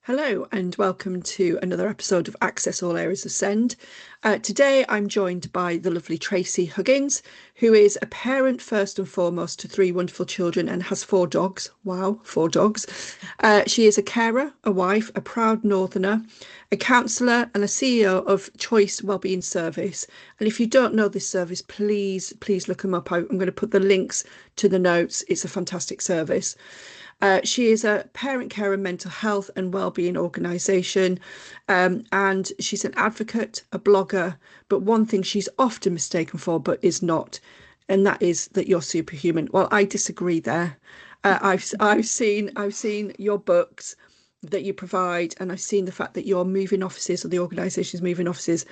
Hello and welcome to another episode of Access All Areas of Send. Today I'm joined by the lovely Tracey Huggins, who is a parent first and foremost to three wonderful children and has four dogs. Wow, four dogs. She is a carer, a wife, a proud northerner, a counsellor and a CEO of Choice Wellbeing Service. And if you don't know this service, please look them up. I'm going to put the links to the notes. It's a fantastic service. She is a parent care and mental health and wellbeing organisation, and she's an advocate, a blogger. But one thing she's often mistaken for, but is not, and that is that you're superhuman. Well, I disagree there. I've seen your books that you provide, and I've seen the fact that you're moving offices, or the organisation's moving offices,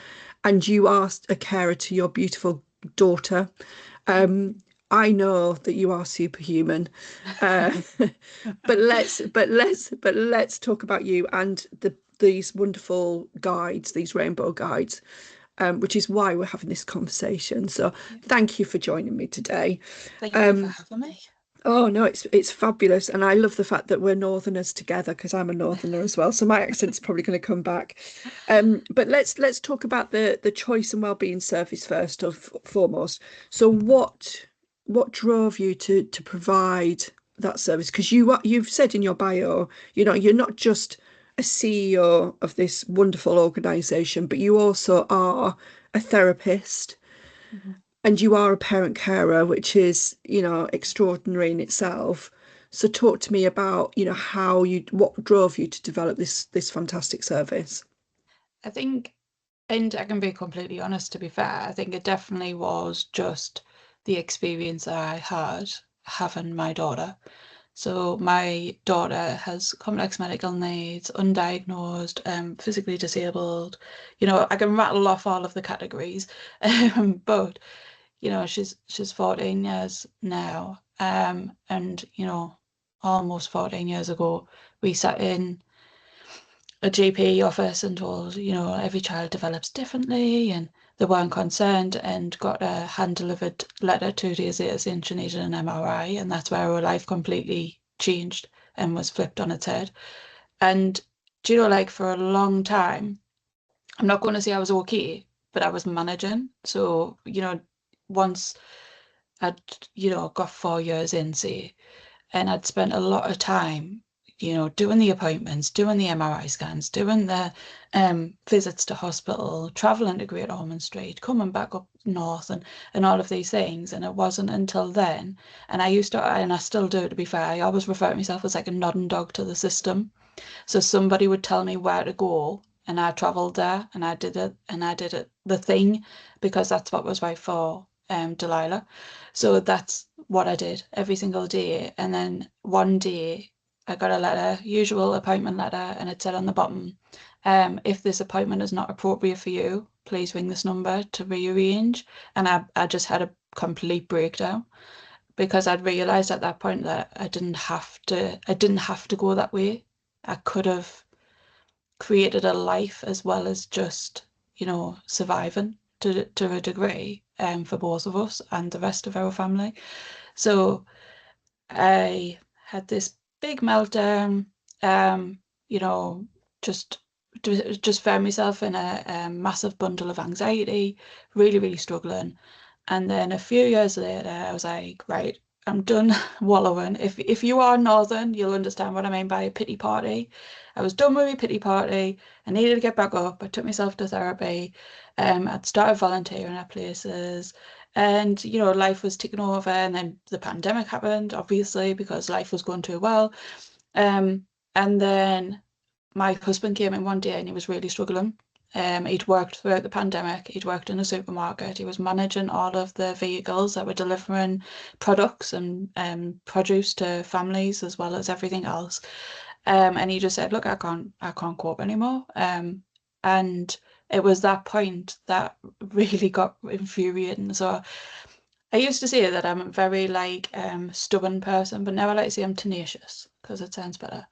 and you are a carer to your beautiful daughter. Um, I know that you are superhuman, uh, but let's talk about you and these wonderful guides, these rainbow guides, which is why we're having this conversation. So Yeah. thank you for joining me today. Thank you for Um, having me. oh no, it's fabulous, and I love the fact that we're Northerners together because I'm a Northerner as well. So my accent's probably going to come back. But let's talk about the choice and wellbeing service first of foremost. So what drove you to provide that service? Because you've said in your bio, you're not just a CEO of this wonderful organization, but you also are a therapist Mhm. and you are a parent carer, which is, extraordinary in itself. So talk to me about, what drove you to develop this fantastic service. I think, and I can be completely honest, to be fair, I think it definitely was just the experience that I had having my daughter. So my daughter has complex medical needs, undiagnosed, physically disabled. I can rattle off all of the categories, but she's 14 years now, and almost 14 years ago, we sat in a GP office and told, every child develops differently, and they weren't concerned, and got a hand-delivered letter 2 days later saying she needed an MRI, and that's where her life completely changed and was flipped on its head. And like for a long time, I'm not going to say I was okay, but I was managing. So, once I'd, got 4 years in, say, and I'd spent a lot of time, doing the appointments, doing the MRI scans, doing the visits to hospital, traveling to Great Ormond Street, coming back up north, and all of these things. And it wasn't until then, and I still do, to be fair, I always refer to myself as like a nodding dog to the system. So somebody would tell me where to go, and I travelled there, and I did it, the thing, because that's what was right for Delilah. So that's what I did every single day. And then one day I got a letter, usual appointment letter, and it said on the bottom, if this appointment is not appropriate for you, please ring this number to rearrange. And I just had a complete breakdown because I'd realized at that point that I didn't have to go that way. I could have created a life as well as just, surviving to a degree, for both of us and the rest of our family. So I had this big meltdown, um, you know, just just found myself in a massive bundle of anxiety, really, really struggling. And then a few years later, I was like, right, I'm done wallowing. If you are Northern, you'll understand what I mean by a pity party. I was done with my pity party. I needed to get back up. I took myself to therapy. I'd started volunteering at places, and life was ticking over. And then the pandemic happened, obviously, because life was going too well. And then my husband came in one day and he was really struggling. He'd worked throughout the pandemic. He'd worked in a supermarket. He was managing all of the vehicles that were delivering products and produce to families as well as everything else. And he just said, "Look, I can't cope anymore." And it was that point that really got infuriating. So I used to say that I'm a very like stubborn person, but now I like to say I'm tenacious because it sounds better.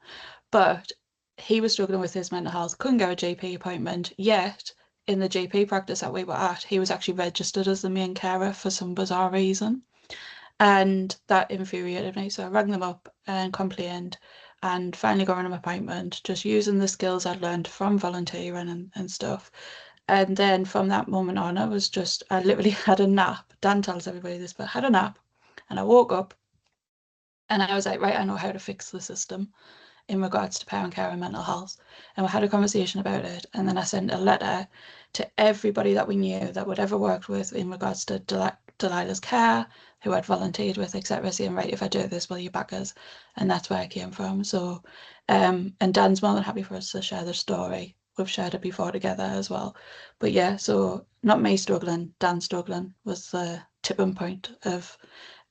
But he was struggling with his mental health, couldn't get a GP appointment, yet in the GP practice that we were at, he was actually registered as the main carer for some bizarre reason. And that infuriated me. So I rang them up and complained. and finally got an appointment, just using the skills I'd learned from volunteering and stuff. And then from that moment on, I literally had a nap. Dan tells everybody this, but I had a nap and I woke up and I was like, right, I know how to fix the system in regards to parent care and mental health. And we had a conversation about it. And then I sent a letter to everybody that we knew that would ever worked with in regards to Delilah's care, who I'd volunteered with, etc., saying, right, if I do this, will you back us? And that's where I came from. So, and Dan's more than happy for us to share the story. We've shared it before together as well. But yeah, so not me struggling, Dan struggling was the tipping point of,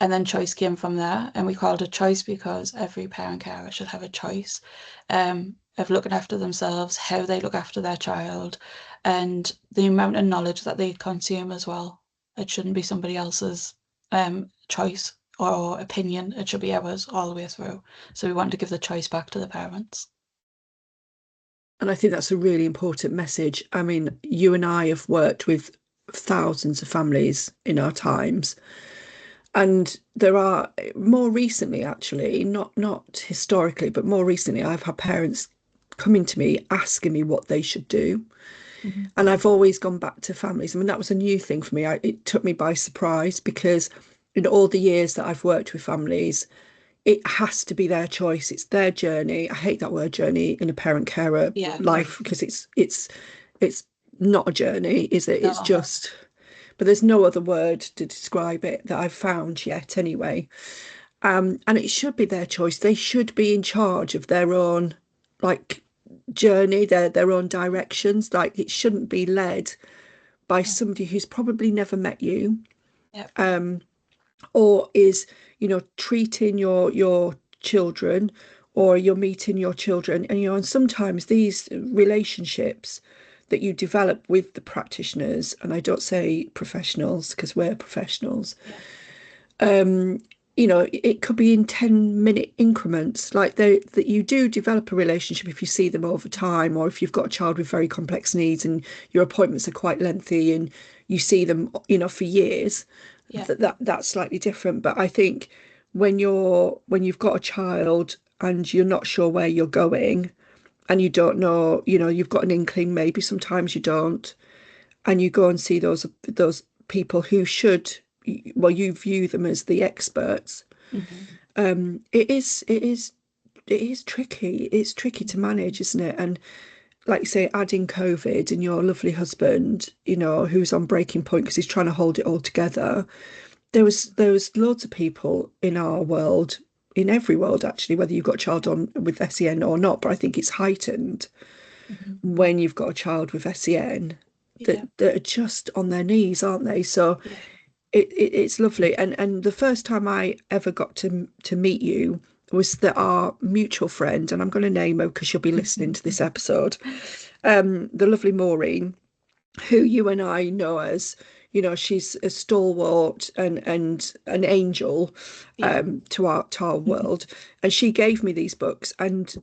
and then choice came from there. And we called it choice because every parent carer should have a choice of looking after themselves, how they look after their child, and the amount of knowledge that they consume as well. It shouldn't be somebody else's choice or opinion. It should be ours all the way through. So we want to give the choice back to the parents. And I think that's a really important message. I mean, you and I have worked with thousands of families in our times. And there are more recently, actually, not historically, but more recently, I've had parents coming to me asking me what they should do. Mm-hmm. And I've always gone back to families. I mean, that was a new thing for me. It took me by surprise because in all the years that I've worked with families, it has to be their choice. It's their journey. I hate that word journey in a parent carer life because it's not a journey, is it? It's just, but there's no other word to describe it that I've found yet anyway. And it should be their choice. They should be in charge of their own like journey, their own directions. Like it shouldn't be led by somebody who's probably never met you. Yep. Or is, treating your children, or you're meeting your children, and sometimes these relationships that you develop with the practitioners, and I don't say professionals because we're professionals, Yeah. It could be in 10-minute increments, like that you do develop a relationship if you see them over time, or if you've got a child with very complex needs and your appointments are quite lengthy and you see them, for years. Yeah. That's slightly different. But I think when you've got a child and you're not sure where you're going and you don't know, you've got an inkling, maybe sometimes you don't, and you go and see those people who should, well, you view them as the experts. Mm-hmm. It is tricky. It's tricky to manage, isn't it? And like you say, adding COVID and your lovely husband, who's on breaking point because he's trying to hold it all together. There was loads of people in our world, in every world actually, whether you've got a child on with SEN or not, but I think it's heightened Mm-hmm. when you've got a child with SEN Yeah. that are just on their knees, aren't they? So Yeah. it's lovely. And the first time I ever got to meet you was that our mutual friend, and I'm going to name her because she'll be listening to this episode, the lovely Maureen, who you and I know as, she's a stalwart and an angel Yeah. to our world. And she gave me these books, and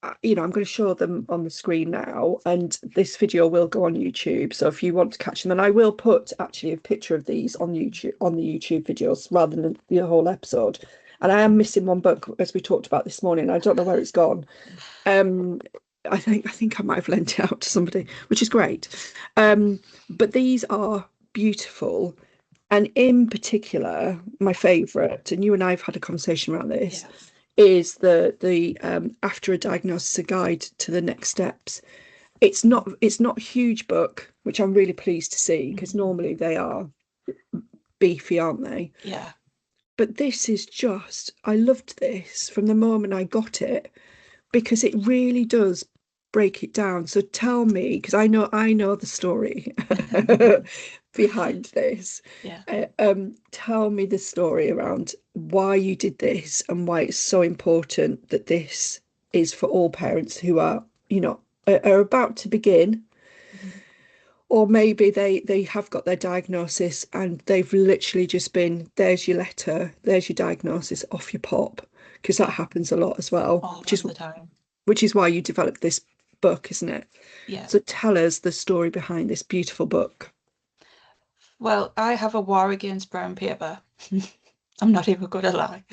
I'm going to show them on the screen now, and this video will go on YouTube. So if you want to catch them, and I will put actually a picture of these on YouTube, on the YouTube videos rather than the whole episode. And I am missing one book, as we talked about this morning. I don't know where it's gone. Um, I think I might have lent it out to somebody, which is great. But these are beautiful. And in particular, my favourite, and you and I have had a conversation around this, is the after a diagnosis, a guide to the next steps. It's not a huge book, which I'm really pleased to see because normally they are beefy, aren't they? Yeah. But this is just, I loved this from the moment I got it because it really does break it down. So tell me, because I know the story behind this. Yeah. Tell me the story around why you did this and why it's so important that this is for all parents who are about to begin, Mm-hmm. or maybe they have got their diagnosis and they've literally just been, there's your letter, there's your diagnosis, off you pop, because that happens a lot as well, All of the time. which is why you developed this book, isn't it? Yeah. So tell us the story behind this beautiful book. Well, I have a war against brown paper. I'm not even going to lie.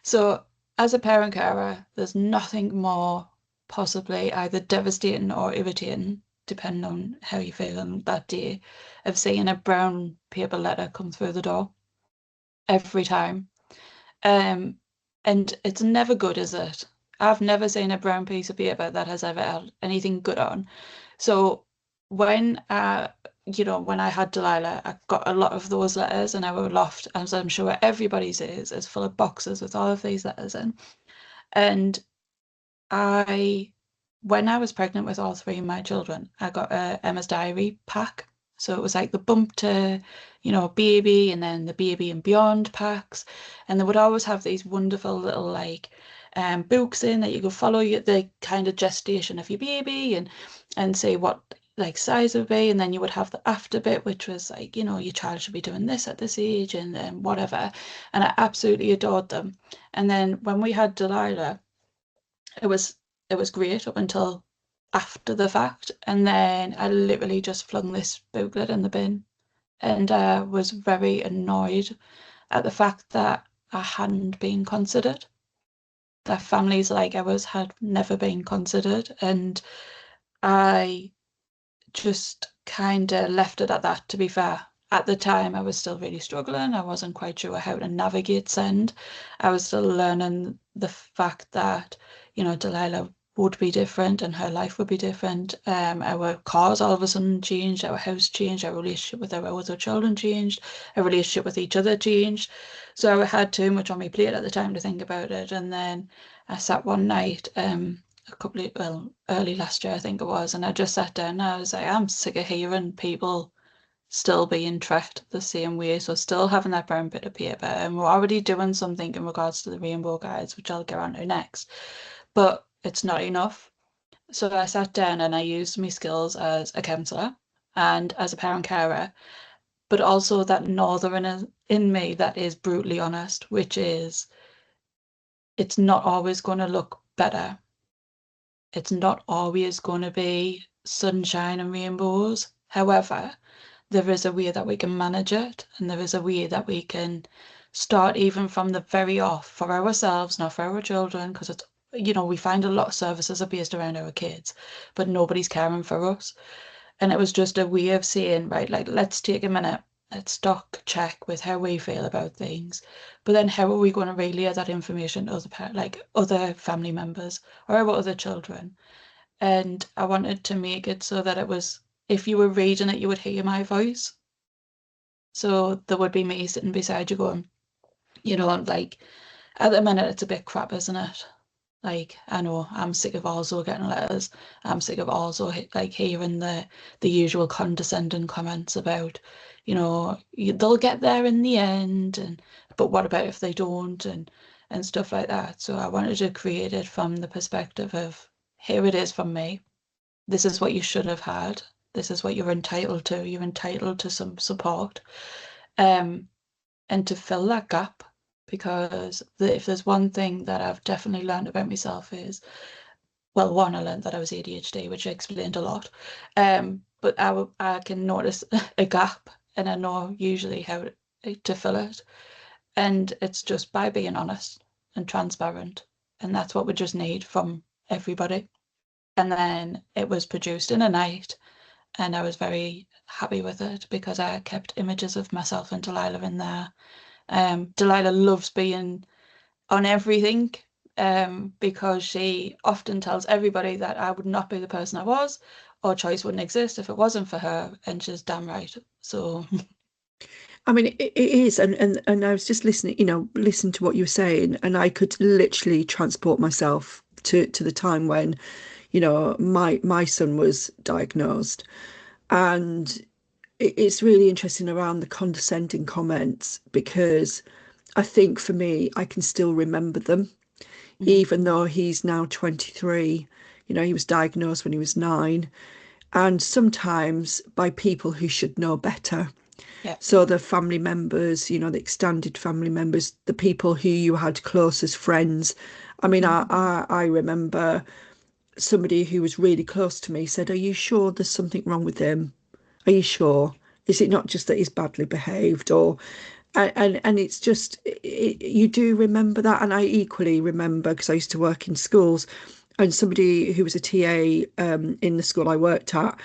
So as a parent carer, there's nothing more possibly either devastating or irritating, depending on how you feel on that day, of seeing a brown paper letter come through the door every time. Um, and it's never good, is it? I've never seen a brown piece of paper that has ever had anything good on. So when when I had Delilah, I got a lot of those letters, and our loft, as I'm sure everybody's is full of boxes with all of these letters in. And I, when I was pregnant with all three of my children, I got a Emma's Diary pack. So it was like the bump to, baby, and then the baby and beyond packs. And they would always have these wonderful little like books in that you could follow the kind of gestation of your baby and say what like size it would be. And then you would have the after bit, which was like, your child should be doing this at this age and whatever. And I absolutely adored them. And then when we had Delilah, it was it was great up until after the fact, and then I literally just flung this booklet in the bin, and I was very annoyed at the fact that I hadn't been considered, that families like ours had never been considered, and I just kind of left it at that, to be fair. At the time, I was still really struggling. I wasn't quite sure how to navigate send. I was still learning the fact that, Delilah would be different and her life would be different. Our cars all of a sudden changed, our house changed, our relationship with our other children changed, our relationship with each other changed. So I had too much on my plate at the time to think about it. And then I sat one night, early last year, I think it was, and I just sat down and I was like, I'm sick of hearing people still being tracked the same way, so still having that brown bit of paper, and we're already doing something in regards to the rainbow guides, which I'll get on to next, but it's not enough. So I sat down and I used my skills as a counsellor and as a parent carer, but also that northern in me that is brutally honest, which is it's not always going to look better. It's not always going to be sunshine and rainbows. However, there is a way that we can manage it, and there is a way that we can start even from the very off for ourselves, not for our children, because it's, we find a lot of services are based around our kids, but nobody's caring for us. And it was just a way of saying, right, like, let's take a minute, let's stock check with how we feel about things. But then how are we going to relay that information to other family members or our other children? And I wanted to make it so that it was, if you were reading it, you would hear my voice. So there would be me sitting beside you going, like at the minute it's a bit crap, isn't it? Like, I know I'm sick of also getting letters. I'm sick of also like hearing the usual condescending comments about, they'll get there in the end, and but what about if they don't, and stuff like that. So I wanted to create it from the perspective of, here it is from me. This is what you should have had. This is what you're entitled to. You're entitled to some support. Um, and to fill that gap, because if there's one thing that I've definitely learned about myself is, well, one, I learned that I was ADHD, which explained a lot. But I can notice a gap, and I know usually how to fill it. And it's just by being honest and transparent. And that's what we just need from everybody. And then it was produced in a night, and I was very happy with it because I kept images of myself and Delilah in there. Delilah loves being on everything, because she often tells everybody that I would not be the person I was, or choice wouldn't exist if it wasn't for her, and she's damn right. So I mean, it is, and I was just listening, listening to what you were saying, and I could literally transport myself to the time when, my son was diagnosed, and it's really interesting around the condescending comments, because I think for me, I can still remember them, mhm, even though he's now 23. He was diagnosed when he was 9, and sometimes by people who should know better. yeah, So the family members, the extended family members, the people who you had close as friends. I mean, mhm, I remember somebody who was really close to me said, "Are you sure there's something wrong with him? Are you sure? Is it not just that he's badly behaved?" Or And it's just you do remember that, and I equally remember because I used to work in schools, and somebody who was a TA in the school I worked at,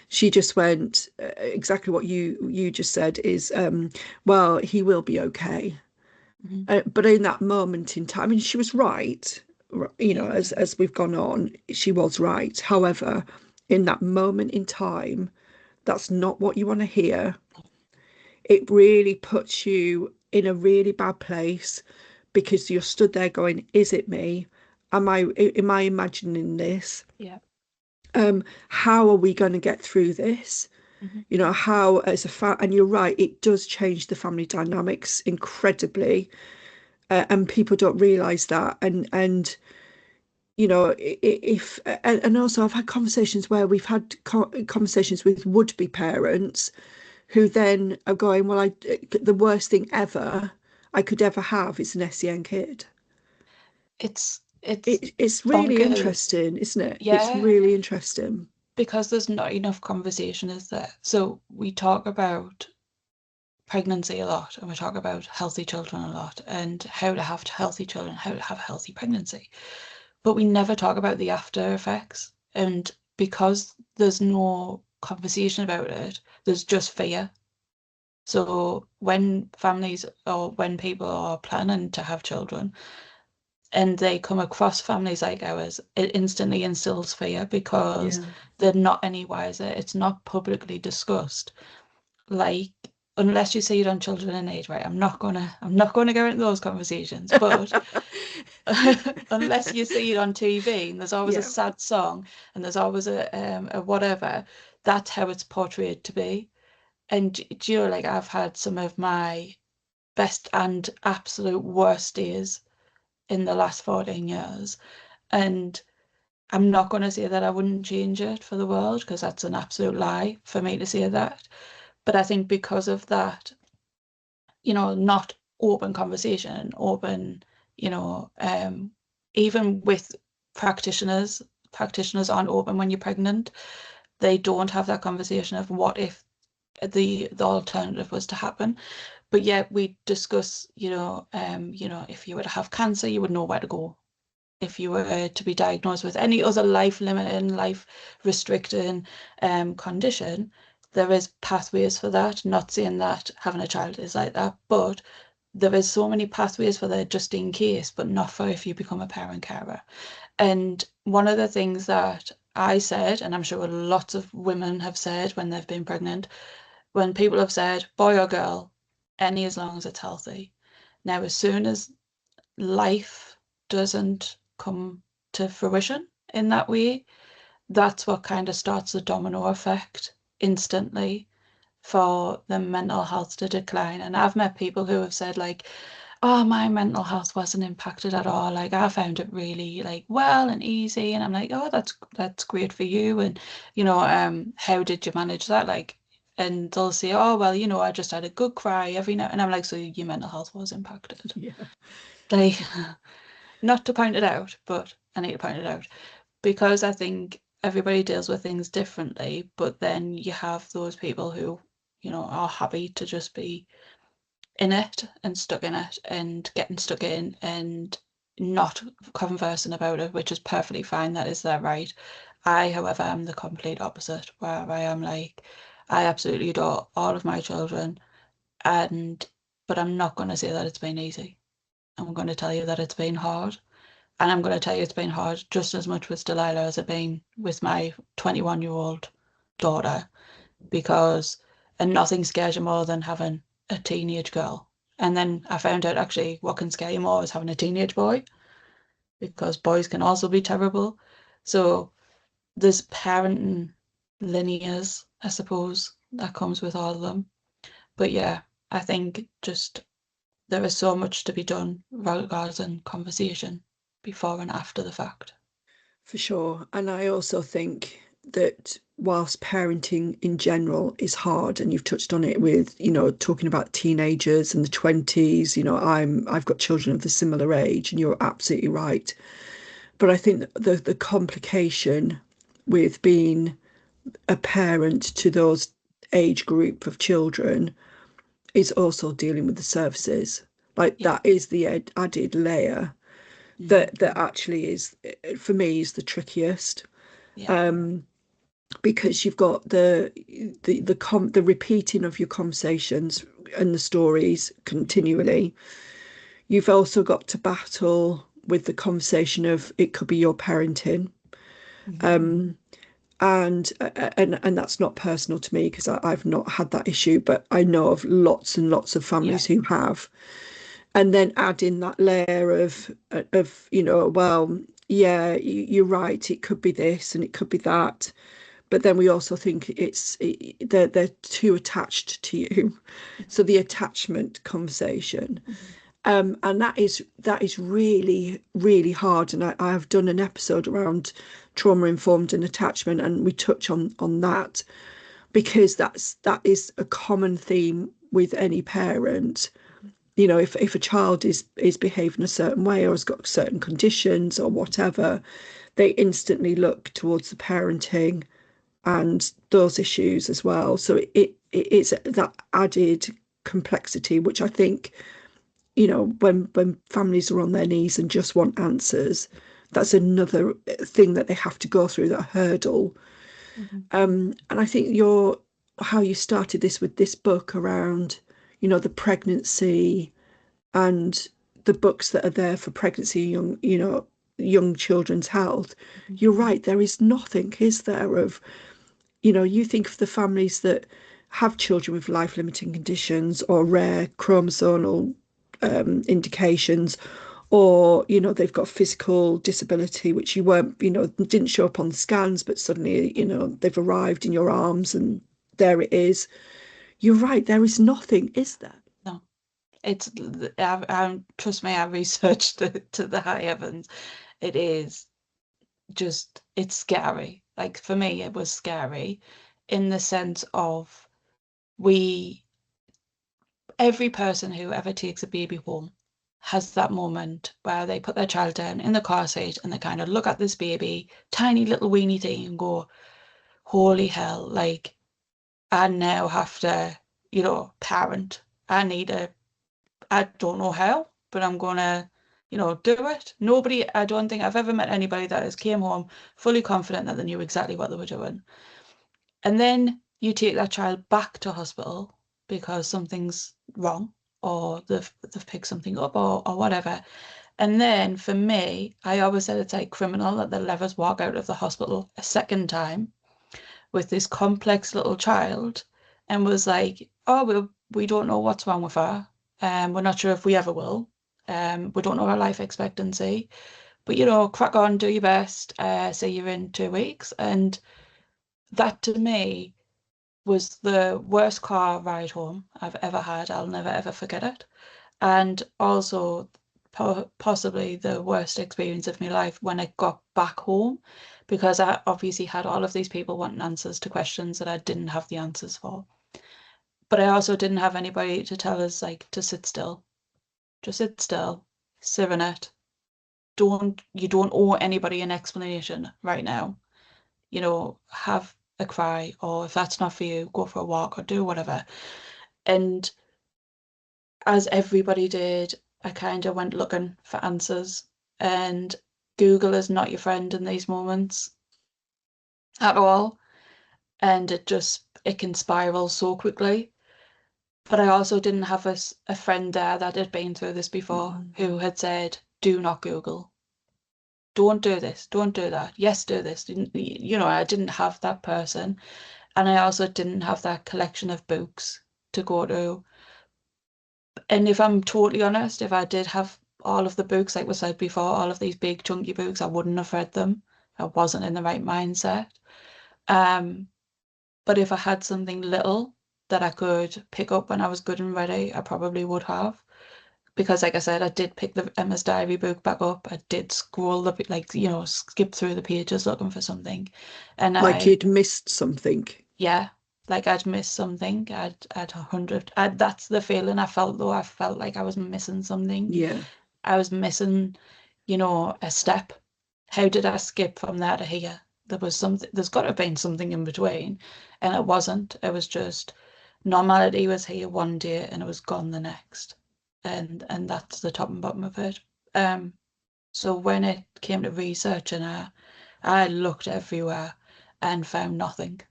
she just went exactly what you just said is, well, he will be okay. Mhm. But in that moment in time, I mean, she was right. You know, Yeah. as we've gone on, she was right. However, in that moment in time, that's not what you want to hear. It really puts you in a really bad place because you're stood there going, is it me? Am I imagining this? Yeah. How are we going to get through this? Mhm. You know, how as and you're right, it does change the family dynamics incredibly, and people don't realize that. And you know, if and also I've had conversations where we've had conversations with would-be parents who then are going, well, the worst thing ever I could ever have is an SEN kid. It's It's really bonkers. interesting, isn't it? It's Yeah, really interesting. because there's not enough conversation, is there? So we talk about pregnancy a lot, and we talk about healthy children a lot, and how to have healthy children, how to have a healthy pregnancy. But we never talk about the after effects. And because there's no conversation about it, there's just fear. So when families or when people are planning to have children and they come across families like ours, it instantly instills fear because Yeah. they're not any wiser. It's not publicly discussed. Like, unless you see it on Children in Need, right? I'm not gonna go into those conversations, but unless you see it on TV and there's always a Yeah. sad song and there's always a whatever, that's how it's portrayed to be. And do you know, like I've had some of my best and absolute worst days in the last 14 years. And I'm not going to say that I wouldn't change it for the world because that's an absolute lie for me to say that. But I think because of that, not open conversation, open, you know, even with practitioners, practitioners aren't open when you're pregnant. They don't have that conversation of what if the alternative was to happen. But yet we discuss, if you were to have cancer, you would know where to go. If you were to be diagnosed with any other life limiting, life restricting condition, there is pathways for that. Not saying that having a child is like that, but there is so many pathways for that just in case, but not for if you become a parent carer. And one of the things that I said, and I'm sure lots of women have said when they've been pregnant, when people have said boy or girl, any as long as it's healthy. Now, as soon as life doesn't come to fruition in that way, that's what kind of starts the domino effect instantly for the mental health to decline. And I've met people who have said, like, oh, my mental health wasn't impacted at all. Like I found it really like well and easy. And I'm like, oh, that's great for you. And how did you manage that? Like, and they'll say, oh, well, I just had a good cry every night. And I'm like, so your mental health was impacted. Yeah. Like, not to point it out, but I need to point it out because I think everybody deals with things differently. But then you have those people who, are happy to just be in it and stuck in it and getting stuck in and not conversing about it, which is perfectly fine. That is their right. I, however, am the complete opposite, where I am like, I absolutely adore all of my children, and but I'm not going to say that it's been easy. I'm going to tell you that it's been hard. And I'm going to tell you it's been hard just as much with Delilah as it been with my 21-year-old daughter because and nothing scares you more than having a teenage girl. And then I found out actually what can scare you more is having a teenage boy because boys can also be terrible. So there's parenting lineage, I suppose, that comes with all of them. But yeah, I think just there is so much to be done regarding conversation before and after the fact. For sure. And I also think that whilst parenting in general is hard, and you've touched on it with, talking about teenagers and the 20s, I've got children of the similar age, and you're absolutely right. But I think that the complication with being a parent to those age group of children is also dealing with the services. Like Yeah. that is the added layer that actually is, for me, is the trickiest. Yeah. Because you've got the repeating of your conversations and the stories continually. You've also got to battle with the conversation of it could be your parenting. And that's not personal to me because I've not had that issue, but I know of lots and lots of Yeah. families who have. And then add in that layer of well, yeah, you're right, it could be this and it could be that, but then we also think they're too attached to you. So the attachment conversation, and that is really, really hard. And I have done an episode around trauma informed and attachment, and we touch on that because that is a common theme with any parent. If a child is behaving a certain way or has got certain conditions or whatever, they instantly look towards the parenting and those issues as well. So it's that added complexity, which I think, when families are on their knees and just want answers, that's another thing that they have to go through, that hurdle. And I think how you started this with this book around, the pregnancy and the books that are there for pregnancy, young children's health. You're right, there is nothing, is there, of, you think of the families that have children with life limiting conditions or rare chromosomal indications, or, they've got physical disability, which you weren't, didn't show up on the scans, but suddenly, they've arrived in your arms and there it is. You're right, there is nothing, is there? No, it's, trust me, I researched it to the high heavens. It is just, it's scary. Like for me, it was scary in the sense of we, every person who ever takes a baby home has that moment where they put their child down in the car seat and they kind of look at this baby, tiny little weeny thing, and go, holy hell, like I now have to, parent. I need a, I don't know how, but I'm gonna, do it. Nobody, I don't think I've ever met anybody that has came home fully confident that they knew exactly what they were doing. And then you take that child back to hospital because something's wrong or they've picked something up or whatever. And then for me, I always said it's like criminal that they'll let us walk out of the hospital a second time with this complex little child and was like, oh, we don't know what's wrong with her. We're not sure if we ever will. We don't know her life expectancy. But, crack on, do your best. See you in 2 weeks. And that to me was the worst car ride home I've ever had. I'll never ever forget it. And also possibly the worst experience of my life when I got back home, because I obviously had all of these people wanting answers to questions that I didn't have the answers for. But I also didn't have anybody to tell us like to sit still. Just sit still, sit in it. You don't owe anybody an explanation right now. Have a cry, or if that's not for you, go for a walk or do whatever. And as everybody did, I kind of went looking for answers. And Google is not your friend in these moments at all. And it can spiral so quickly. But I also didn't have a friend there that had been through this before who had said, do not Google. Don't do this. Don't do that. Yes, do this. I didn't have that person. And I also didn't have that collection of books to go to. And if I'm totally honest, if I did have all of the books, like we said before, all of these big chunky books, I wouldn't have read them. I wasn't in the right mindset. Um, but if I had something little that I could pick up when I was good and ready, I probably would have. Because like I said, I did pick the Emma's Diary book back up. I did scroll skip through the pages looking for something. And Like I, you'd missed something. yeah, like I'd missed something. I'd 100. That's the feeling I felt though. I felt like I was missing something. Yeah. I was missing, a step. How did I skip from there to here? There was something, there's got to have been something in between. And it wasn't. It was just normality was here one day and it was gone the next. And that's the top and bottom of it. So when it came to research, and I looked everywhere and found nothing.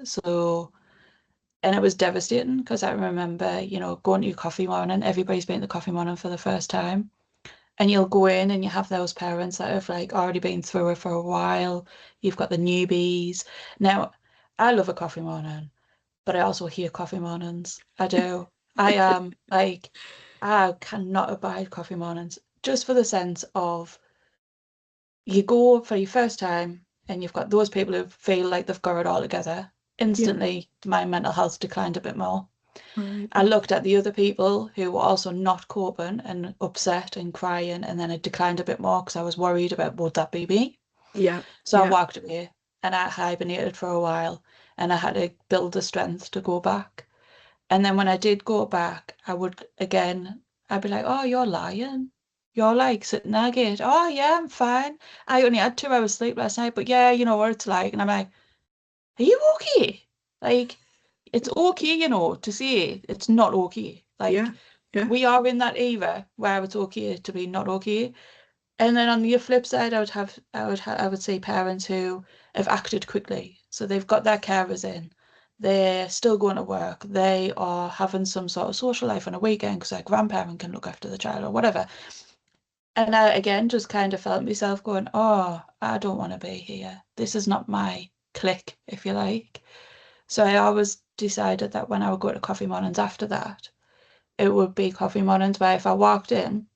So, and it was devastating because I remember, going to your coffee morning, everybody's been to the coffee morning for the first time. And you'll go in and you have those parents that have like already been through it for a while. You've got the newbies. Now, I love a coffee morning, but I also hate coffee mornings. I do. I am like, I cannot abide coffee mornings just for the sense of you go for your first time and you've got those people who feel like they've got it all together. Yeah. Instantly, my mental health declined a bit more. Right. I looked at the other people who were also not coping and upset and crying, and then it declined a bit more because I was worried about would that be me? Yeah. So I Yeah. walked away and I hibernated for a while and I had to build the strength to go back. And then when I did go back, I would again, I'd be like, oh, you're lying. You're like sitting there again. Oh, yeah, I'm fine. I only had 2 hours sleep last night, but yeah, you know what it's like. And I'm like, are you okay? Like, it's okay, to say it's not okay. Like, Yeah. Yeah. we are in that era where it's okay to be not okay. And then on the flip side, I would say parents who have acted quickly. So they've got their carers in. They're still going to work. They are having some sort of social life on a weekend because their grandparent can look after the child or whatever. And I again just kind of felt myself going, oh, I don't want to be here. This is not my clique, if you like. So I always decided that when I would go to coffee mornings after that, it would be coffee mornings where if I walked in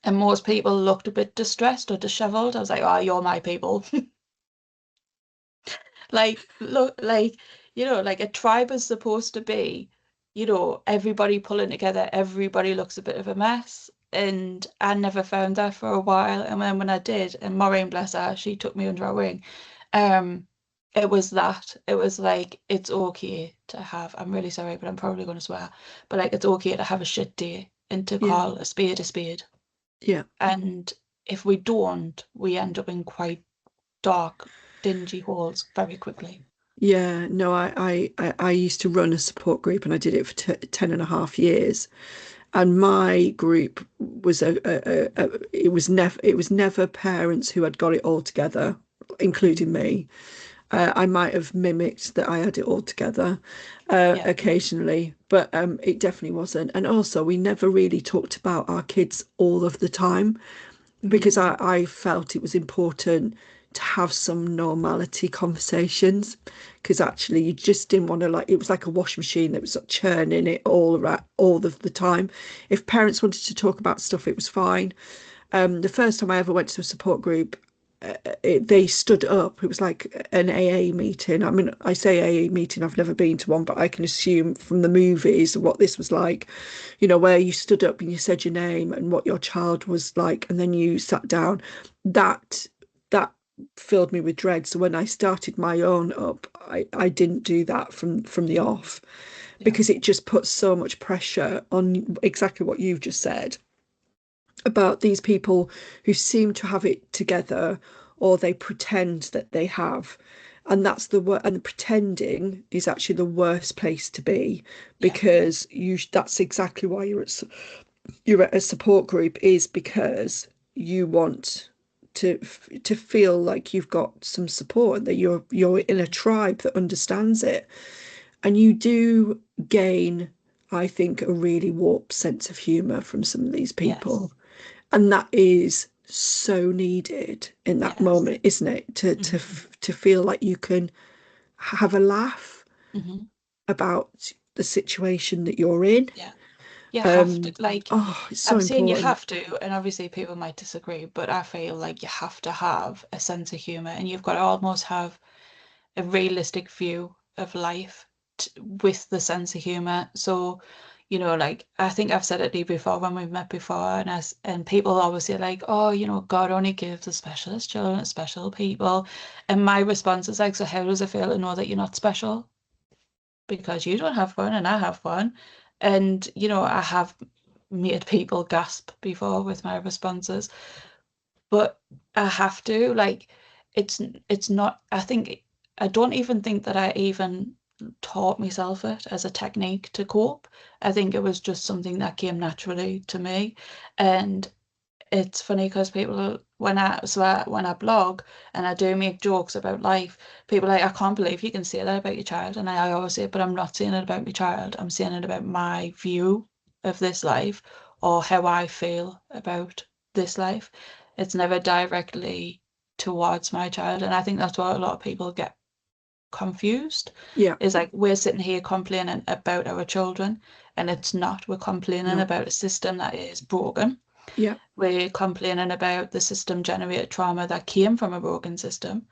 and most people looked a bit distressed or disheveled, I was like, oh, you're my people. Like, look, like, like a tribe is supposed to be, everybody pulling together, everybody looks a bit of a mess. And I never found that for a while. And then when I did, and Maureen, bless her, she took me under her wing. Um, it was that. It was like, it's okay to have, I'm really sorry, but I'm probably going to swear, but like, it's okay to have a shit day and to Yeah. call a spade a spade. Yeah. And if we don't, we end up in quite dark, dingy holes very quickly. Yeah. No, I used to run a support group and I did it for 10.5 years. And my group was it was never parents who had got it all together, including me. I might have mimicked that I had it all together Yeah. occasionally, but it definitely wasn't. And also, we never really talked about our kids all of the time Hmm. because I felt it was important to have some normality conversations because actually you just didn't want to like it was like a washing machine that was sort of churning it all of the time. If parents wanted to talk about stuff, it was fine. The first time I ever went to a support group, they stood up. It was like an AA meeting. I mean, I say AA meeting, I've never been to one, but I can assume from the movies what this was like, where you stood up and you said your name and what your child was like, and then you sat down. That filled me with dread. So when I started my own up, I didn't do that from the off Yeah. because it just puts so much pressure on exactly what you've just said about these people who seem to have it together or they pretend that they have. And that's and pretending is actually the worst place to be Yeah. because that's exactly why you're at a support group is because you want to feel like you've got some support that you're in a tribe that understands it, and you do gain, I think, a really warped sense of humor from some of these Yes. people, and that is so needed in that Yes. moment, isn't it? To to Hmm. to feel like you can have a laugh Hmm. about the situation that you're in. Yeah. You have to, um like, oh, it's so I'm saying you important. have to, and obviously people might disagree, but I feel like you have to have a sense of humor and you've got to almost have a realistic view of life with the sense of humor. So, like I think I've said it to you before when we've met before, and people always say like, oh, God only gives the specialist children to special people, and my response is like, so how does it feel to know that you're not special? Because you don't have one and I have one, and I have made people gasp before with my responses, but I have to like it's not I think I don't even think that I even taught myself it as a technique to cope. I think it was just something that came naturally to me. And it's funny because people, when I blog and I do make jokes about life, people are like, I can't believe you can say that about your child. And I always say, but I'm not saying it about my child. I'm saying it about my view of this life or how I feel about this life. It's never directly towards my child. And I think that's what a lot of people get confused. Yeah. Is like we're sitting here complaining about our children, and it's not. We're complaining No. about a system that is broken. Yeah. We're complaining about the system generated trauma that came from a broken system.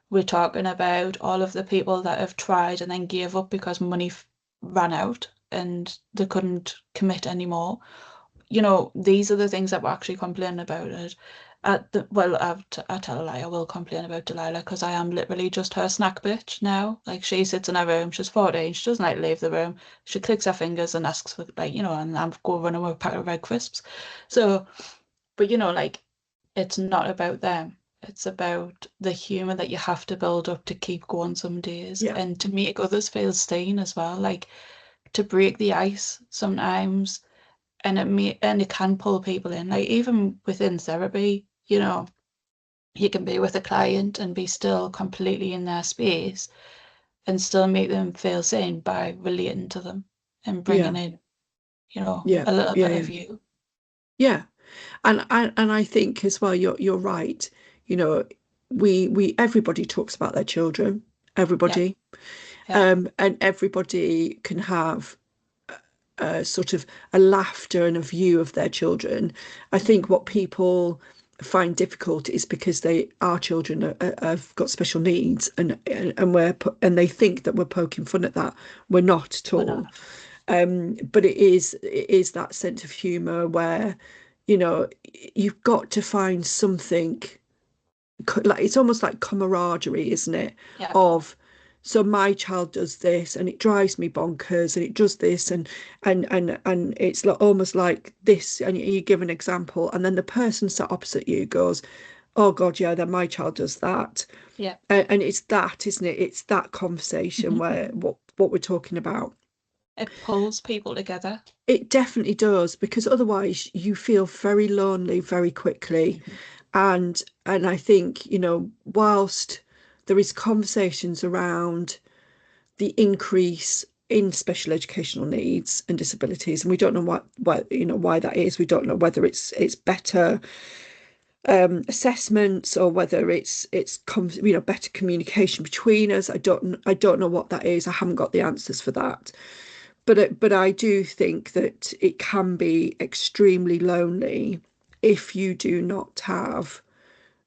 We're talking about all of the people that have tried and then gave up because money ran out and they couldn't commit anymore. These are the things that we're actually complaining about it. Well, I tell a lie, I will complain about Delilah because I am literally just her snack bitch now. Like, she sits in her room, she's 14, she doesn't like leave the room. She clicks her fingers and asks for, like, and I'm go running with a pack of red crisps. So, but like, it's not about them. It's about the humour that you have to build up to keep going some days Yeah. and to make others feel seen as well. Like, to break the ice sometimes, and it can pull people in. Like, even within therapy, you can be with a client and be still completely in their space and still make them feel seen by relating to them and Yeah. bringing in, Yeah. a little Yeah. bit Yeah. of you. Yeah. And I think as well, you're right. You know, we everybody talks about their children, Yeah, everybody, yeah, and everybody can have sort of a laughter and a view of their children. I think what people find difficult is because our children have got special needs, and they think that we're poking fun at that. We're not at we're not. all. But it is that sense of humour where, you've got to find something, like it's almost like camaraderie, isn't it? Yeah, Of, so my child does this and it drives me bonkers, and it does this, and it's like almost like this, and you give an example, and then the person sat opposite you goes, oh God, yeah, then my child does that. yeah. And it's that, isn't it? It's that conversation where what we're talking about. It pulls people together. It definitely does, because otherwise you feel very lonely very quickly. Mhm. And I think, whilst there is conversations around the increase in special educational needs and disabilities, and we don't know why that is. We don't know whether it's better assessments, or whether it's better communication between us. I don't know what that is. I haven't got the answers for that. But I do think that it can be extremely lonely if you do not have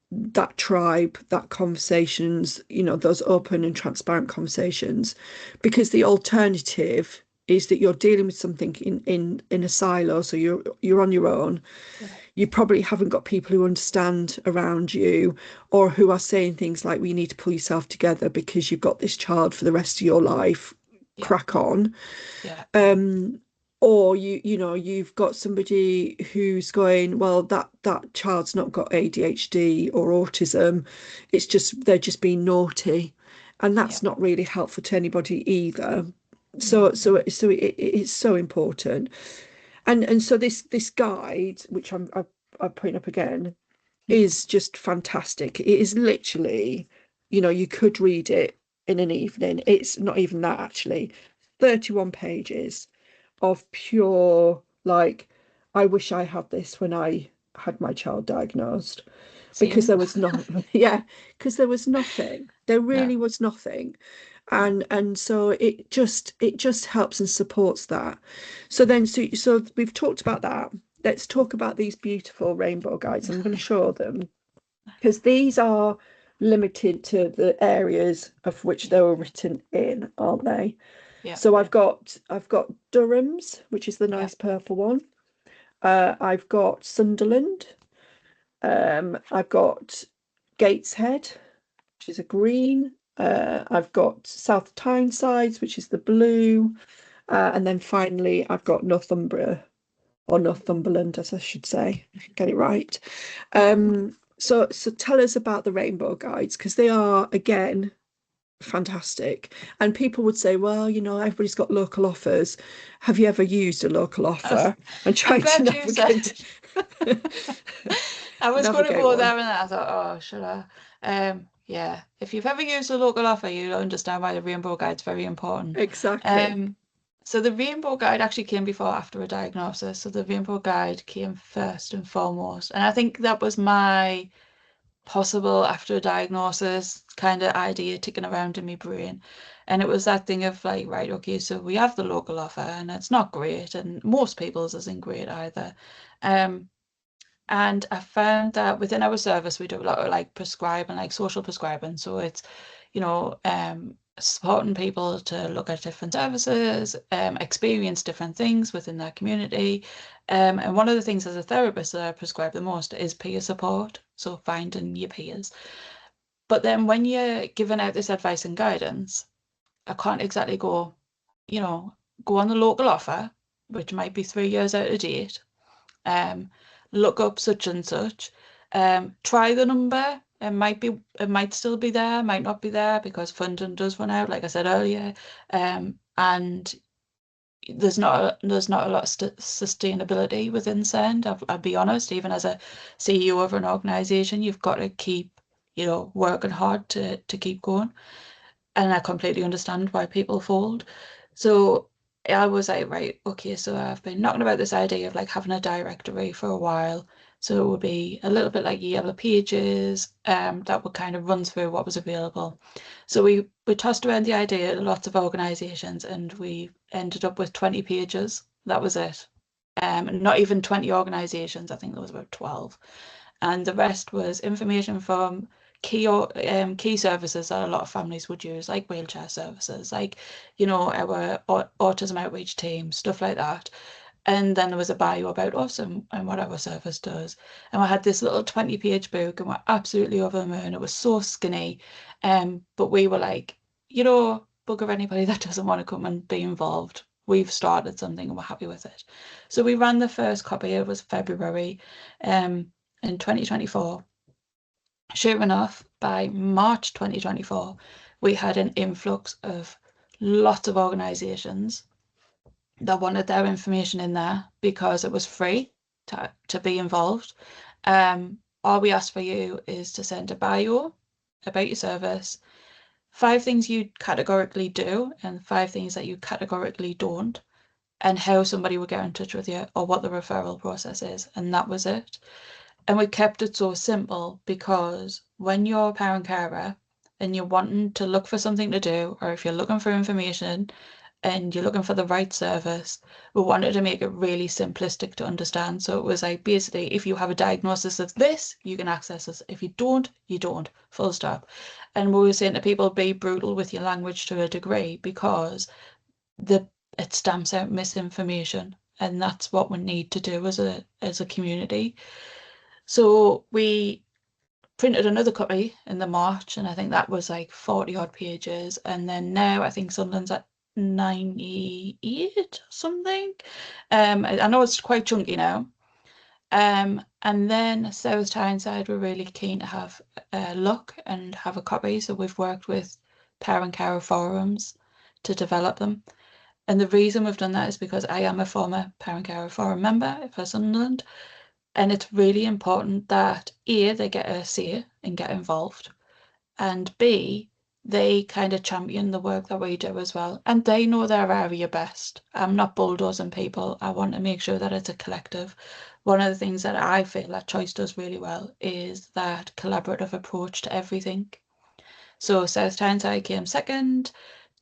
that tribe, that conversations, those open and transparent conversations, because the alternative is that you're dealing with something in a silo, so you're on your own. Yeah, You probably haven't got people who understand around you, or who are saying things like, well, you need to pull yourself together because you've got this child for the rest of your life, yeah, crack on. yeah, Or you've got somebody who's going, well, that child's not got ADHD or autism, it's just they're just being naughty, and yeah. that's not really helpful to anybody either. No. It's so important. And so this guide, which I'm putting up again, is just fantastic. It is literally, you could read it in an evening. It's not even that, actually. 31 pages of pure, like, I wish I had this when I had my child diagnosed, because Same. there was not, yeah, because there was nothing. There No, really was nothing. no. And so it just helps and supports that. So we've talked about that. Let's talk about these beautiful rainbow guides. I'm going to show them, because these are limited to the areas of which they were written in, aren't they? Yeah, So I've got Durham's, which is the yeah, nice purple one. I've got Sunderland. I've got Gateshead, which is a green. I've got South Tyneside, which is the blue. And then finally, I've got Northumbria, or Northumberland, as I should say, if you get it right. yeah. So tell us about the rainbow guides, because they are, again, Fantastic. And people would say, well, everybody's got local offers. Have you ever used a local offer? And I'm tried to glad you said. navigate I was going to navigate go one. there, and then I thought, oh, should I? Yeah. If you've ever used a local offer, you'll understand why the Rainbow Guide's very important. Exactly. Um, so the Rainbow Guide actually came before after a diagnosis. So the Rainbow Guide came first and foremost, and I think that was my possible after a diagnosis kind of idea ticking around in my brain. And it was that thing of like, right, okay, so we have the local offer and it's not great, and most people's isn't great either. Um, and I found that within our service, we do a lot of like prescribing, like social prescribing. So it's, supporting people to look at different services, experience different things within their community. And one of the things as a therapist that I prescribe the most is peer support. So finding your peers. But then when you're giving out this advice and guidance, I can't exactly go, you know, go on the local offer, which might be 3 years out of date, um, look up such and such, try the number. It might still be there, might not be there because funding does run out, like I said earlier. And there's not a lot of sustainability within Send. I'll be honest, even as a CEO of an organization, you've got to keep, working hard to keep going. And I completely understand why people fold. So I was like, right, okay, so I've been knocking about this idea of like having a directory for a while. So it would be a little bit like Yellow Pages, that would kind of run through what was available. So we tossed around the idea to lots of organizations, and we ended up with 20 pages. That was it. Not even 20 organizations, I think there was about 12. And the rest was information from key services that a lot of families would use, like wheelchair services, like our autism outreach team, stuff like that. And then there was a bio about us and what our service does. And we had this little 20-page book, and we're absolutely over the moon. It was so skinny. But we were like, bugger anybody that doesn't want to come and be involved. We've started something and we're happy with it. So we ran the first copy. It was February in 2024. Sure enough, by March 2024, we had an influx of lots of organisations that wanted their information in there because it was free to be involved. All we ask for you is to send a bio about your service, 5 things you categorically do, and 5 things that you categorically don't, and how somebody would get in touch with you or what the referral process is. And that was it. And we kept it so simple because when you're a parent carer and you're wanting to look for something to do, or if you're looking for information and you're looking for the right service, we wanted to make it really simplistic to understand. So it was like, basically, if you have a diagnosis of this, you can access this. If you don't, you don't. Full stop. And we were saying to people, be brutal with your language to a degree because the it stamps out misinformation. And that's what we need to do as a community. So we printed another copy in the March, and I think that was like 40 odd pages. And then now I think Sunderland's at 98 or something. I know it's quite chunky now. And then South Tyneside were really keen to have a look and have a copy. So we've worked with parent carer forums to develop them. And the reason we've done that is because I am a former parent carer forum member for Sunderland. And it's really important that A, they get a say and get involved, and B, they kind of champion the work that we do as well. And they know their area best. I'm not bulldozing people. I want to make sure that it's a collective. One of the things that I feel that Choice does really well is that collaborative approach to everything. So South Tyneside came second,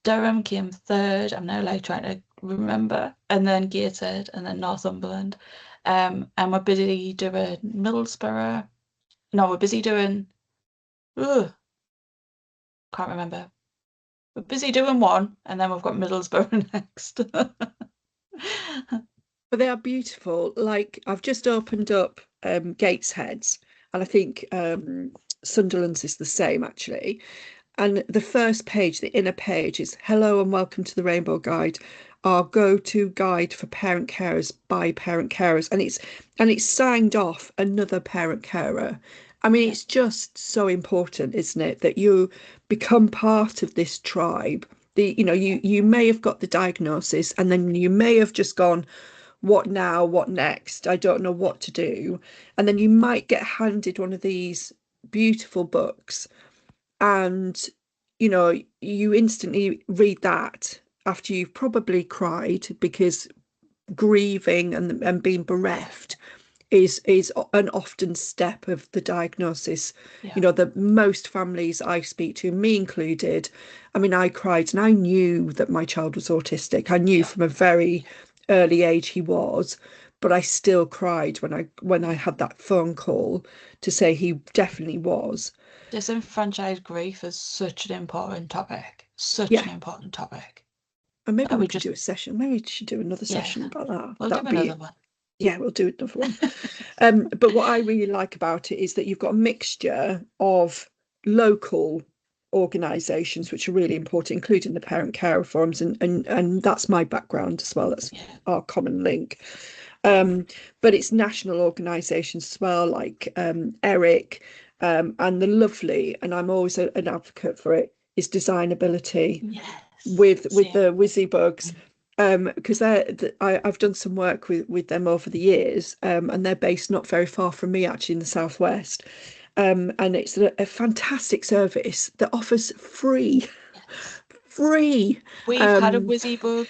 Durham came third. I'm now like trying to remember, and then Gateshead, and then Northumberland. And we're busy doing Middlesbrough. No, we're busy doing. Ugh, can't remember. We're busy doing one, and then we've got Middlesbrough next. But they are beautiful. Like I've just opened up Gateshead's, and I think Sunderland's is the same actually. And the first page, the inner page, is "Hello and welcome to the Rainbow Guide, our go-to guide for parent carers by parent carers." And it's signed off another parent carer. I mean, it's just so important, isn't it, that you become part of this tribe. You may have got the diagnosis and then you may have just gone, what now? What next? I don't know what to do. And then you might get handed one of these beautiful books and, you instantly read that after you've probably cried because grieving and being bereft is an often step of the diagnosis. Yeah. The most families I speak to, me included, I mean, I cried and I knew that my child was autistic. I knew from a very early age he was, but I still cried when I had that phone call to say he definitely was. Disenfranchised grief is such an important topic. Such Yeah. an important topic. And maybe That we we could do just, a session. Maybe we should do another yeah, session about that. we'll do That'd be another one. Yeah, we'll do another one. But what I really like about it is that you've got a mixture of local organisations, which are really important, including the parent carer forums, and that's my background as well. That's Yeah. our common link. But it's national organisations as well, like Eric, and the lovely, and I'm always an advocate for it, is Designability Yes. with Same. the Wizzy Bugs, because I've done some work with them over the years, and they're based not very far from me, actually, in the southwest. And it's a fantastic service that offers Yes. free. We've had a Um, Wizzy bug.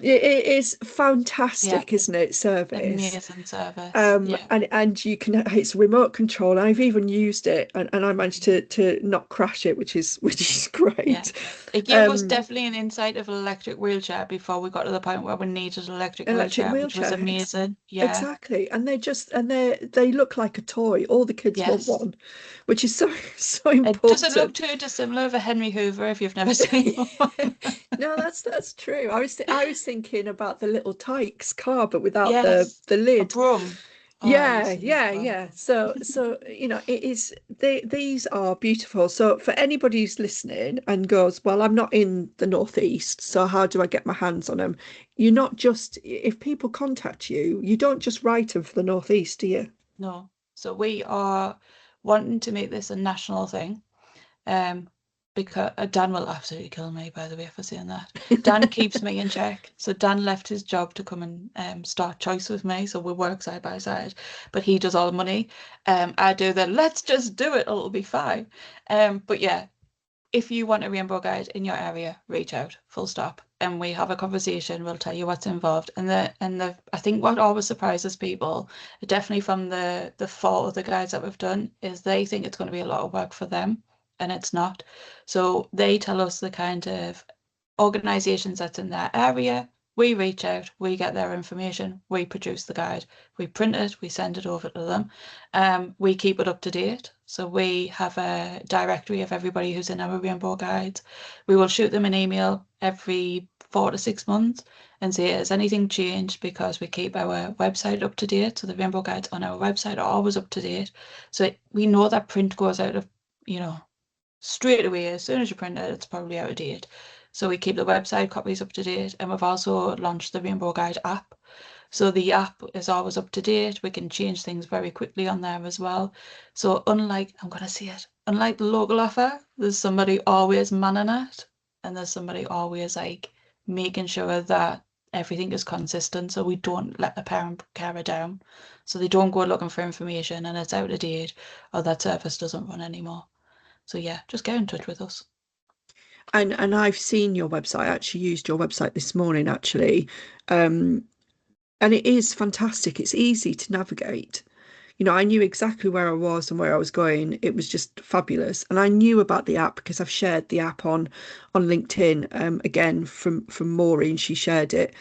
it is Yeah. fantastic, isn't it? Service. Amazing service. Yeah. And you can, it's remote control. I've even used it, and I managed to not crash it, which is Yeah. great. It gave us Um, definitely an insight of an electric wheelchair before we got to the point where we needed an electric Electric wheelchair, which was wheelchair, amazing. Yeah. exactly. And they look like a toy. All the kids want Yes. one, which is so so It doesn't look important. too dissimilar of a Henry Hoover if you've never seen one. No, that's true. I was thinking about the little Tykes car, but without the Yes. the A lid. broom. Oh, I Yeah, used to love yeah, them. yeah. So it is. These are beautiful. So for anybody who's listening and goes, well, I'm not in the Northeast, so how do I get my hands on them? You're not just if people contact you, you don't just write them for the Northeast, do you? No. So we are wanting to make this a national thing. Um, because Dan will absolutely kill me, by the way, for saying that. Dan keeps me in check. So Dan left his job to come and start Choice with me. So we work side by side, but he does all the money. I do the let's just do it, it'll be fine. But yeah, if you want a rainbow guide in your area, reach out, full stop. And we have a conversation, we'll tell you what's involved. And the I think what always surprises people, definitely from the four other guides that we've done, is they think it's going to be a lot of work for them, and it's not. So they tell us the kind of organisations that's in their area. We reach out, we get their information, we produce the guide, we print it, we send it over to them. We keep it up to date. So we have a directory of everybody who's in our rainbow guides. We will shoot them an email every 4 to 6 months and say, has anything changed? Because we keep our website up to date. So the rainbow guides on our website are always up to date. So we know that print goes out of, you know, straight away. As soon as you print it, it's probably out of date. So we keep the website copies up to date, and we've also launched the Rainbow Guide app. So the app is always up to date. We can change things very quickly on there as well. So unlike, I'm going to say it, unlike the local offer, there's somebody always manning it, and there's somebody always like making sure that everything is consistent so we don't let the parent carer down. So they don't go looking for information and it's out of date or that service doesn't run anymore. So yeah, just get in touch with us. And I've seen your website. I actually used your website this morning, actually. Um, and it is fantastic. It's easy to navigate. I knew exactly where I was and where I was going. It was just fabulous. And I knew about the app because I've shared the app on LinkedIn, again from Maureen, she shared it.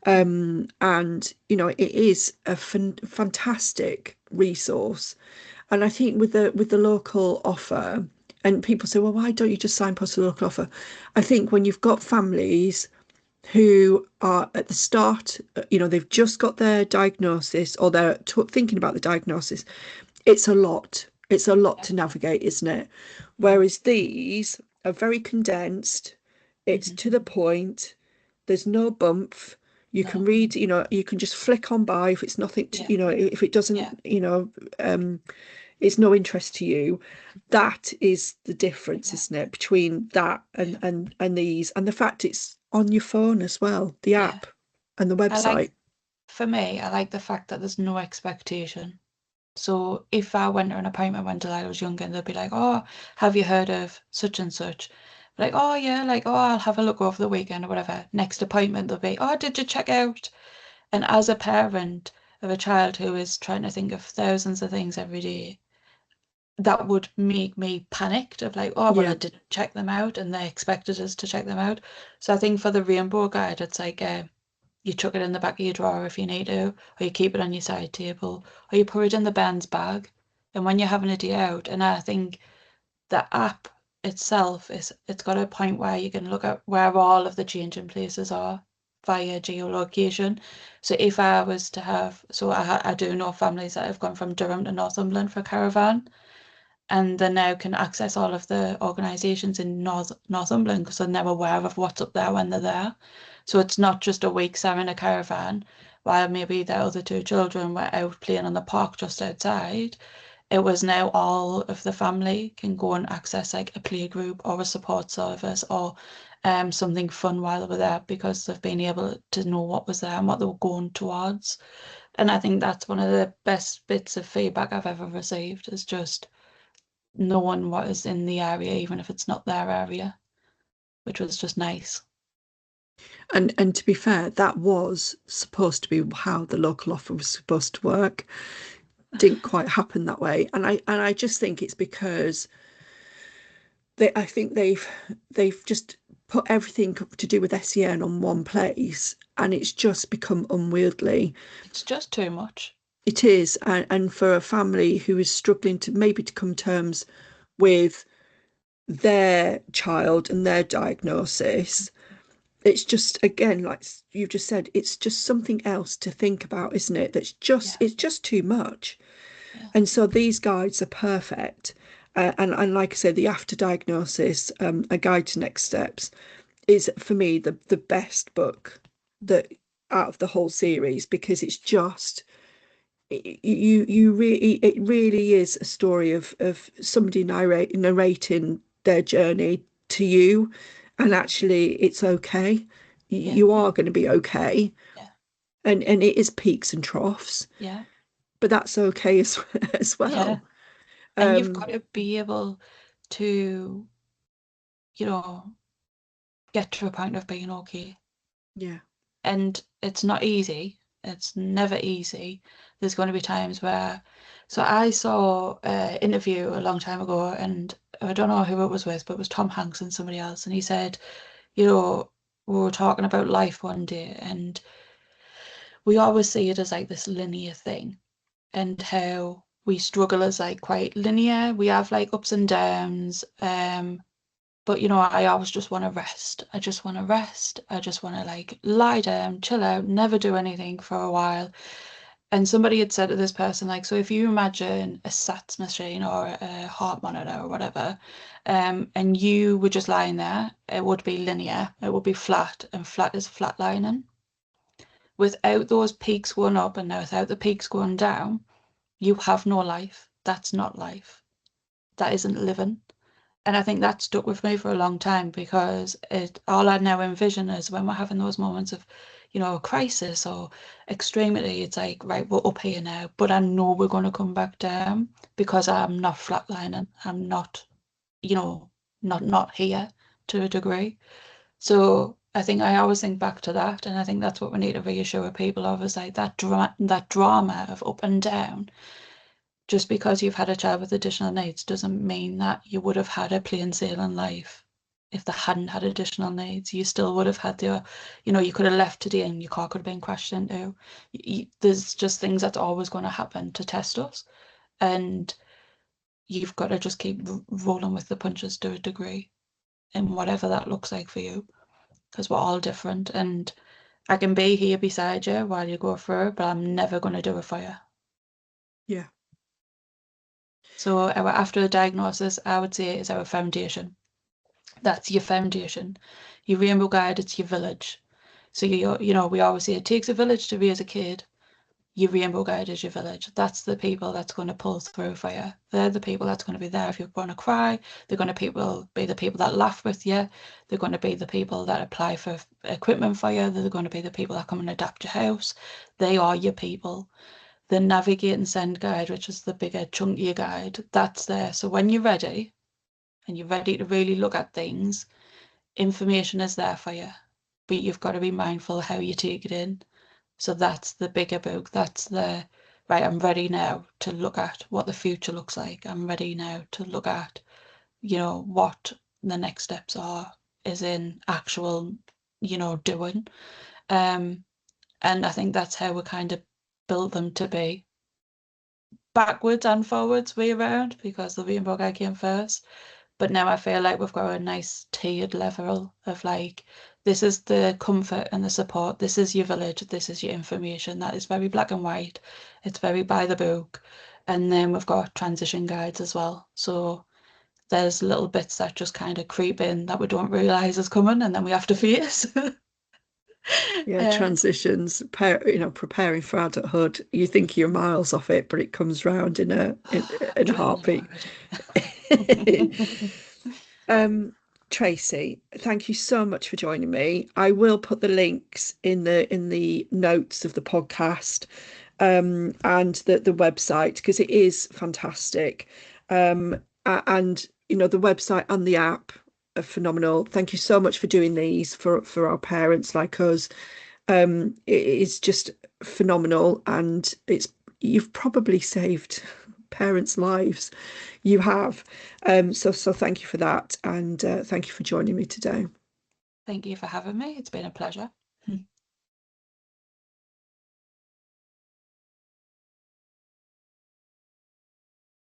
Mhm. And it is a fantastic resource. And I think with the local offer, and people say, well, why don't you just signpost the local offer? I think when you've got families who are at the start, they've just got their diagnosis or they're thinking about the diagnosis, it's a lot. It's a lot Yeah. to navigate, isn't it? Yeah. Whereas these are very condensed, it's Mhm. to the point, there's no bump. You can No. read, you can just flick on by if it's nothing to, Yeah. if it Yeah. doesn't, it's no interest to you. That is the difference, isn't Exactly. it, between that Yeah. and these, and the fact it's on your phone as well, the Yeah. app and the I like, website. for me, I like the fact that there's no expectation. So if I went to an appointment when I was younger, and they'd be like, "Oh, have you heard of such and such?" Like, "Oh yeah, like oh, I'll have a look over the weekend or whatever." Next appointment, they'll be, "Oh, did you check out?" And as a parent of a child who is trying to think of thousands of things every day, that would make me panicked of like, oh, well, I Yeah. didn't check them out and they expected us to check them out. So I think for the rainbow guide, it's like you chuck it in the back of your drawer if you need to, or you keep it on your side table, or you put it in the band's bag. And when you're having a day out, and I think the app itself it's got a point where you can look at where all of the changing places are via geolocation. So if I was to have, so I do know families that have gone from Durham to Northumberland for caravan, and they now can access all of the organisations in Northumberland because they're now aware of what's up there when they're there. So it's not just a week sat in a caravan while maybe their other two children were out playing on the park just outside. It was now all of the family can go and access like a play group or a support service or something fun while they were there because they've been able to know what was there and what they were going towards. And I think that's one of the best bits of feedback I've ever received is just knowing what is in the area, even if it's not their area, which was just nice. And to be fair, that was supposed to be how the local offer was supposed to work. Didn't quite happen that way. And I just think it's because I think they've just put everything to do with SEN on one place, and it's just become unwieldy. It's just too much. It is, and for a family who is struggling to maybe to come terms with their child and their diagnosis, it's just, again, like you just said, it's just something else to think about, isn't it? Yeah, It's just too much. yeah, And so these guides are perfect. And like I said, the after diagnosis, a guide to next steps, is for me the best book that out of the whole series, because it's just you really, it really is a story of somebody narrating their journey to you, and actually it's okay. yeah, You are going to be okay, yeah, and it is peaks and troughs, yeah, but that's okay as as yeah. well. And you've got um to be able to, you know, get to a point of being okay. yeah. And it's not easy. It's never easy. There's going to be times where, so I saw an interview a long time ago, and I don't know who it was with, but it was Tom Hanks and somebody else, and he said, you know, we were talking about life one day, and we always see it as like this linear thing, and how we struggle as like quite linear. We have like ups and downs. But I always just want to rest. I just want to rest. I just want to like lie down, chill out, never do anything for a while. And somebody had said to this person, like, so if you imagine a SATs machine or a heart monitor or whatever, and you were just lying there, it would be linear. It would be flat, and flat is flatlining. Without those peaks going up and without the peaks going down, you have no life. That's not life. That isn't living. And I think that stuck with me for a long time because it all I now envision is when we're having those moments of, crisis or extremity, it's like, right, we're up here now, but I know we're going to come back down because I'm not flatlining. I'm not, not here to a degree. So I think I always think back to that, and I think that's what we need to reassure people of is like that drama of up and down. Just because you've had a child with additional needs doesn't mean that you would have had a plain sailing life. If they hadn't had additional needs, you still would have had you could have left today and your car could have been crashed into. There's just things that's always going to happen to test us. And you've got to just keep rolling with the punches to a degree, and whatever that looks like for you, because we're all different. And I can be here beside you while you go through it, but I'm never going to do it for you. Yeah. So our after a diagnosis, I would say, is our foundation. That's your foundation. Your rainbow guide, it's your village. So we always say it takes a village to raise a kid. your rainbow guide is your village. That's the people that's going to pull through for you. They're the people that's going to be there if you're going to cry. They're going to be the people that laugh with you. They're going to be the people that apply for equipment for you. They're going to be the people that come and adapt your house. They are your people. The navigate and send guide, which is the bigger, chunkier guide, that's there. So when you're ready and you're ready to really look at things, information is there for you. But you've got to be mindful how you take it in. So that's the bigger book. That's the, right, I'm ready now to look at what the future looks like. I'm ready now to look at, what the next steps are, is in actual, doing. And I think that's how we kind of built them to be backwards and forwards way around, because the rainbow guy came first. But now I feel like we've got a nice tiered level of like, this is the comfort and the support. This is your village. This is your information. That is very black and white. It's very by the book. And then we've got transition guides as well. So there's little bits that just kind of creep in that we don't realise is coming, and then we have to face. Yeah, transitions, preparing for adulthood. You think you're miles off it, but it comes round in a heartbeat. Tracey, thank you so much for joining me. I will put the links in the notes of the podcast, and the website, because it is fantastic. And the website and the app are phenomenal. Thank you so much for doing these for our parents like us. It is just phenomenal, and you've probably saved parents' lives. You have. So thank you for that, and thank you for joining me today. Thank you for having me. It's been a pleasure.